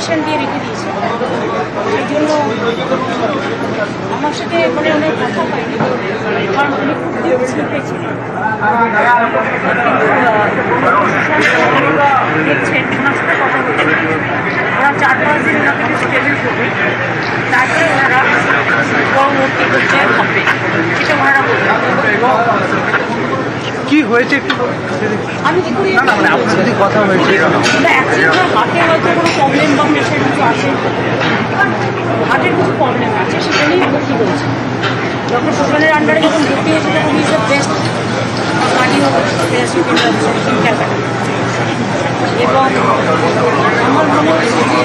Patient দিয়ে রেখে দিয়েছে। সেই জন্য আমার সাথে মানে অনেক কথা হয়নি, কারণ উনি খুব ডিপ স্লিপে ছিলেন। দেখছেন ওনার সাথে কথা বলছে, ওরা 4-5 দিন ওনাকে স্টেবল করবে, তারপরে ওনারা পরবর্তী পর্যায়ে হবে, সেটা ওনারা বলবেন। কি হয়েছে একটু আমি কি করি আপনার যদি কথা হয়েছে অ্যাকচুয়ালি হাতে হয়তো কোনো প্রবলেম বা প্রেশার কিছু আছে, হার্টের কিছু প্রবলেম আছে, সেটা নিয়ে ভর্তি হয়েছে। ডক্টর সুশানের আন্ডারে যখন ভর্তি হয়েছে তখন is the best cardio Calcutta. এবং আমার মনে হচ্ছে যে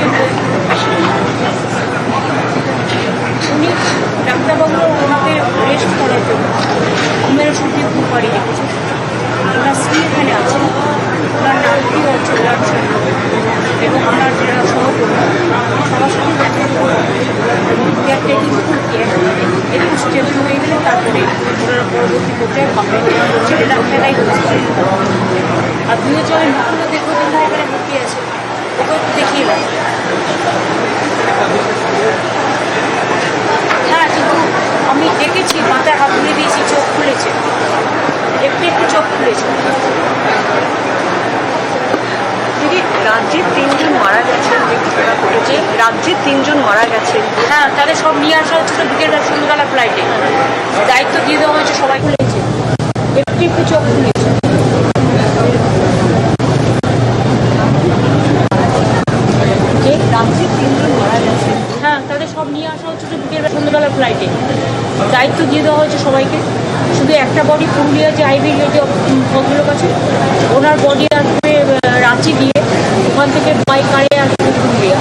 উনি ডাক্তারবাবু ওনাকে রেস্ট করার জন্য ঘুমের ওষুধ দিয়ে খুব পারি রেখেছে। ওনার স্ত্রী এখানে আছে, ওনার নাতি হচ্ছে ওনার ছেলে, এবং ওনার যারা সহকর্মী সবার সাথে দেখা করে দেয়ার টেকিং ফুল কেয়ার। একটু স্টেবল হয়ে গেলে তারপরে ওনারা পরবর্তী পর্যায়ে পাবে, সেটা খেলাই হচ্ছে। আর দুয়ে চলে নতুনও দেখবো দিন ধরে এখানে ভর্তি আছে, ওকে একটু দেখিয়ে দেয়। হ্যাঁ, কিন্তু আমি দেখেছি মাথায় হাত তুলে দিয়েছি, চোখ খুলেছে, একটু একটু চোখ খুলেছে। দিদি, রাজ্যে 3 জন মারা গেছেন, যে রাজ্যে 3 জন মারা গেছেন। হ্যাঁ, তাদের সব নিয়ে আসা হচ্ছে তো বিকেল সন্ধ্যাবেলা ফ্লাইটে, দায়িত্ব দিয়ে দেওয়া হয়েছে, সবাই খুলেছে, একটু একটু চোখ খুলেছে। যে রাজ্যে 3 জন মারা গেছেন। হ্যাঁ, তাদের সব নিয়ে আসা হচ্ছে তো বিকেল সন্ধ্যাবেলা ফ্লাইটে, দায়িত্ব দিয়ে দেওয়া হয়েছে সবাইকে। শুধু একটা বডি পুরুলিয়া যে আইবির যে ভদ্রলোক আছে, ওনার বডি আসবে রাঁচি দিয়ে, ওখান থেকে বাই কারে আসবে পুরুলিয়া।